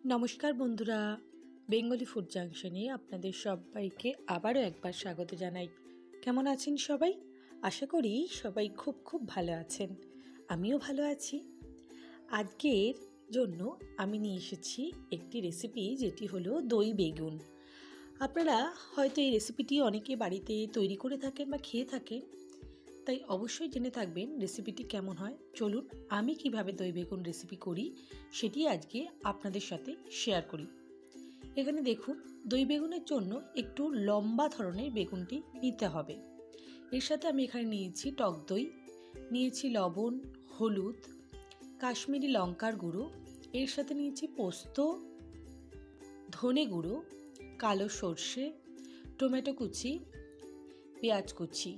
নমস্কার বন্ধুরা, Bengali food জাংশনে আপনাদের সবাইকে আবারও একবার স্বাগত জানাই। কেমন আছেন সবাই? আশা করি সবাই খুব খুব ভালো আছেন। আমিও ভালো আছি। আজকের জন্য আমি নিয়ে এসেছি একটি রেসিপি, যেটি হলো দই বেগুন। আপনারা হয়তো এই রেসিপিটি অনেকে বাড়িতে তৈরি করে থাকেন বা খেয়ে থাকেন, তাই অবশ্যই জেনে থাকবেন রেসিপিটি কেমন হয়। চলুন আমি কিভাবে দই বেগুন রেসিপি করি সেটি আজকে আপনাদের সাথে শেয়ার করি। এখানে দেখুন, দই বেগুনের জন্য একটু লম্বা ধরনের বেগুনটি নিতে হবে। এর সাথে আমি এখানে নিয়েছি টক দই, নিয়েছি লবণ, হলুদ, কাশ্মীরি লঙ্কার গুঁড়ো, এর সাথে নিয়েছি পোস্ত, ধনে গুঁড়ো, কালো সর্ষে, টমেটো কুচি, পেঁয়াজ কুচি।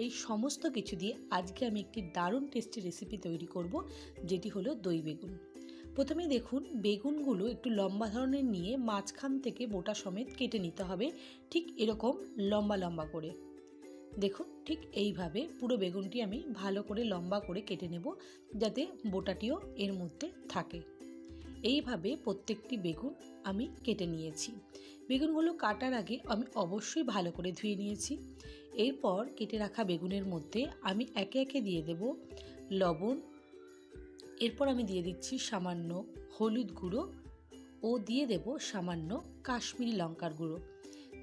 এই সমস্ত কিছু দিয়ে আজকে আমি একটি দারুণ টেস্টি রেসিপি তৈরি করব, যেটি হলো দই বেগুন। প্রথমেই দেখুন, বেগুনগুলো একটু লম্বা ধরনের নিয়ে মাঝখান থেকে বোটা সমেত কেটে নিতে হবে, ঠিক এরকম লম্বা লম্বা করে। দেখুন, ঠিক এইভাবে পুরো বেগুনটি আমি ভালো করে লম্বা করে কেটে নেব, যাতে বোটাটিও এর মধ্যে থাকে। এইভাবে প্রত্যেকটি বেগুন আমি কেটে নিয়েছি। বেগুনগুলো কাটার আগে আমি অবশ্যই ভালো করে ধুয়ে নিয়েছি। এরপর কেটে রাখা বেগুনের মধ্যে আমি একে একে দিয়ে দেব লবণ, এরপর আমি দিয়ে দিচ্ছি সামান্য হলুদ গুঁড়ো ও দিয়ে দেব সামান্য কাশ্মীরি লঙ্কার গুঁড়ো।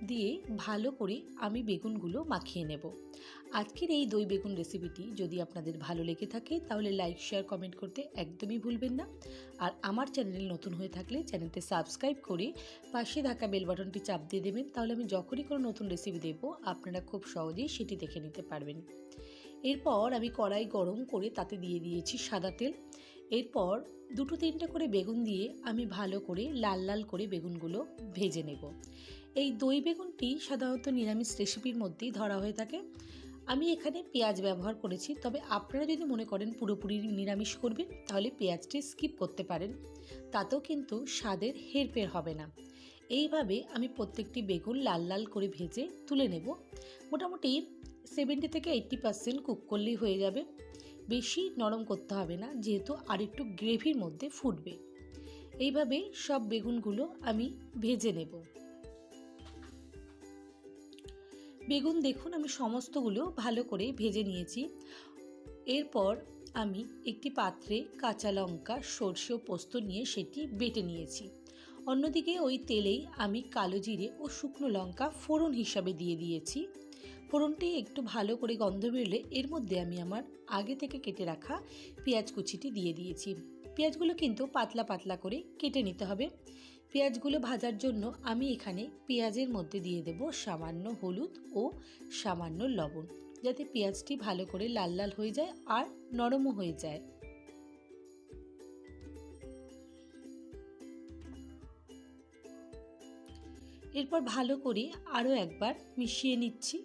দিয়ে ভালো করে আমি বেগুনগুলো মাখিয়ে নেব। আজকের এই দই বেগুন রেসিপিটি যদি আপনাদের ভালো লেগে থাকে তাহলে লাইক, শেয়ার, কমেন্ট করতে একদমই ভুলবেন না। আর আমার চ্যানেল নতুন হয়ে থাকলে চ্যানেলটি সাবস্ক্রাইব করে পাশে থাকা বেল বাটনটি চাপ দিয়ে দেবেন, তাহলে আমি যখনই কোনো নতুন রেসিপি দেবো আপনারা খুব সহজেই সেটি দেখে নিতে পারবেন। এরপর আমি কড়াই গরম করে তাতে দিয়ে দিয়েছি সাদা তেল। এরপর 2-3টে করে বেগুন দিয়ে আমি ভালো করে লাল লাল করে বেগুনগুলো ভেজে নেব। এই দই বেগুনটি সাধারণত নিরামিষ রেসিপির মধ্যেই ধরা হয়ে থাকে। আমি এখানে পেঁয়াজ ব্যবহার করেছি, তবে আপনারা যদি মনে করেন পুরোপুরি নিরামিষ করবেন তাহলে পেঁয়াজটি স্কিপ করতে পারেন, তাতেও কিন্তু স্বাদের হেরফের হবে না। এইভাবে আমি প্রত্যেকটি বেগুন লাল লাল করে ভেজে তুলে নেব। মোটামুটি 70-80% কুক করলেই হয়ে যাবে, বেশি নরম করতে হবে না, যেহেতু আরেকটু গ্রেভির মধ্যে ফুটবে। এইভাবে সব বেগুনগুলো আমি ভেজে নেব। বেগুন দেখুন, আমি সমস্তগুলো ভালো করে ভেজে নিয়েছি। এরপর আমি একটি পাত্রে কাঁচা লঙ্কা, সর্ষে ও পোস্ত নিয়ে সেটি বেটে নিয়েছি। অন্যদিকে ওই তেলেই আমি কালো জিরে ও শুকনো লঙ্কা ফোড়ন হিসাবে দিয়ে দিয়েছি। ফোড়নটি একটু ভালো করে গন্ধ বেরোলে এর মধ্যে আমি আমার আগে থেকে কেটে রাখা পেঁয়াজ কুচিটি দিয়ে দিয়েছি। পেঁয়াজগুলো কিন্তু পাতলা পাতলা করে কেটে নিতে হবে। পেঁয়াজগুলো ভাজার জন্য আমি এখানে পেঁয়াজের মধ্যে দিয়ে দেব সামান্য হলুদ ও সামান্য লবণ, যাতে পেঁয়াজটি ভালো করে লাল লাল হয়ে যায় আর নরমও হয়ে যায়। এরপর ভালো করে আরও একবার মিশিয়ে নিচ্ছি।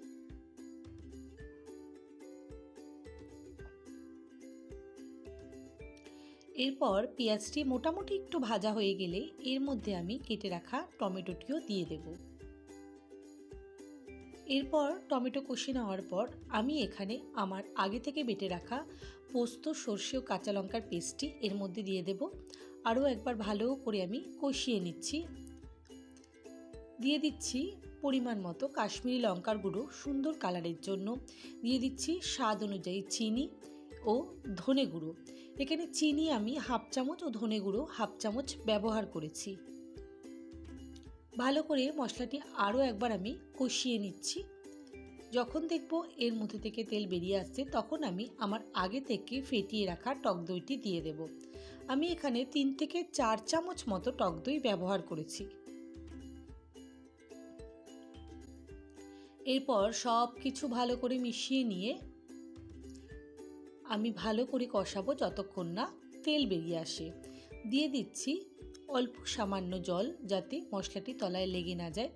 এরপর পেঁয়াজটি মোটামুটি একটু ভাজা হয়ে গেলে এর মধ্যে আমি কেটে রাখা টমেটোটিও দিয়ে দেব। এরপর টমেটো কষে নেওয়ার পর আমি এখানে আমার আগে থেকে বেটে রাখা পোস্ত, সর্ষে ও কাঁচা লঙ্কার পেস্টটি এর মধ্যে দিয়ে দেব। আরও একবার ভালো করে আমি কষিয়ে নিচ্ছি। দিয়ে দিচ্ছি পরিমাণ মতো কাশ্মীরি লঙ্কার গুঁড়ো সুন্দর কালারের জন্য, দিয়ে দিচ্ছি স্বাদ অনুযায়ী চিনি ও ধনে গুঁড়ো। এখানে চিনি আমি হাফ চামচ ও ধনে গুঁড়ো হাফ চামচ ব্যবহার করেছি। ভালো করে মশলাটি আরও একবার আমি কষিয়ে নিচ্ছি। যখন দেখব এর মধ্যে থেকে তেল বেরিয়ে আসছে তখন আমি আমার আগে থেকে ফেটিয়ে রাখা টক দইটি দিয়ে দেব। আমি এখানে 3-4 চামচ মতো টক দই ব্যবহার করেছি। এরপর সব কিছু ভালো করে মিশিয়ে নিয়ে আমি ভালো করে কষাবো যতক্ষণ না তেল বেরিয়ে আসে। দিয়ে দিচ্ছি অল্প সামান্য জল, যাতে মশলাটি তলায় লেগে না যায়।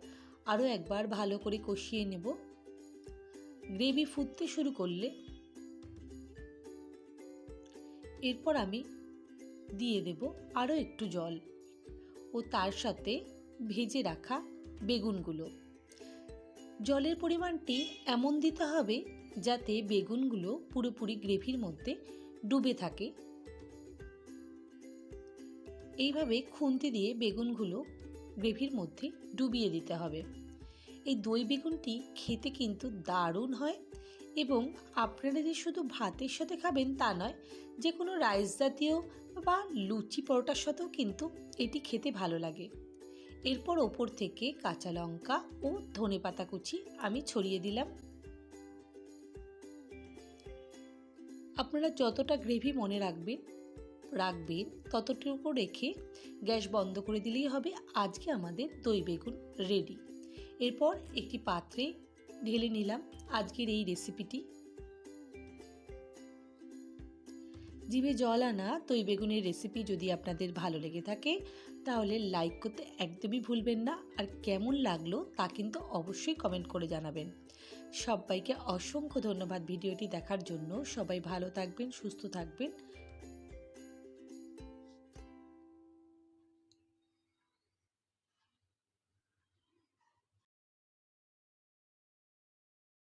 আরও একবার ভালো করে কষিয়ে নেব। গ্রেভি ফুটতে শুরু করলে এরপর আমি দিয়ে দেব আরও একটু জল ও তার সাথে ভেজে রাখা বেগুনগুলো। জলের পরিমাণটি এমন দিতে হবে যাতে বেগুনগুলো পুরোপুরি গ্রেভির মধ্যে ডুবে থাকে। এইভাবে খুন্তি দিয়ে বেগুনগুলো গ্রেভির মধ্যে ডুবিয়ে দিতে হবে। এই দই বেগুনটি খেতে কিন্তু দারুণ হয় এবং আপনারা যে শুধু ভাতের সাথে খাবেন তা নয়, যে কোনো রাইস জাতীয় বা লুচি পরোটার সাথেও কিন্তু এটি খেতে ভালো লাগে। এরপর ওপর থেকে কাঁচা লঙ্কা ও ধনেপাতা কুচি আমি ছড়িয়ে দিলাম। আপনারা যতটা গ্রেভি মনে রাখবেন ততটুকু রেখে গ্যাস বন্ধ করে দিলেই হবে। আজকে আমাদের দই বেগুন রেডি। এরপর একটি পাত্রে ঢেলে নিলাম আজকের এই রেসিপিটি। জিভে জল আনা দই বেগুনের রেসিপি যদি আপনাদের ভালো লেগে থাকে তাহলে লাইক করতে একদমই ভুলবেন না, আর কেমন লাগলো তা কিন্তু অবশ্যই কমেন্ট করে জানাবেন। সবাইকে অসংখ্য ধন্যবাদ ভিডিওটি দেখার জন্য। সবাই ভালো থাকবেন, সুস্থ থাকবেন।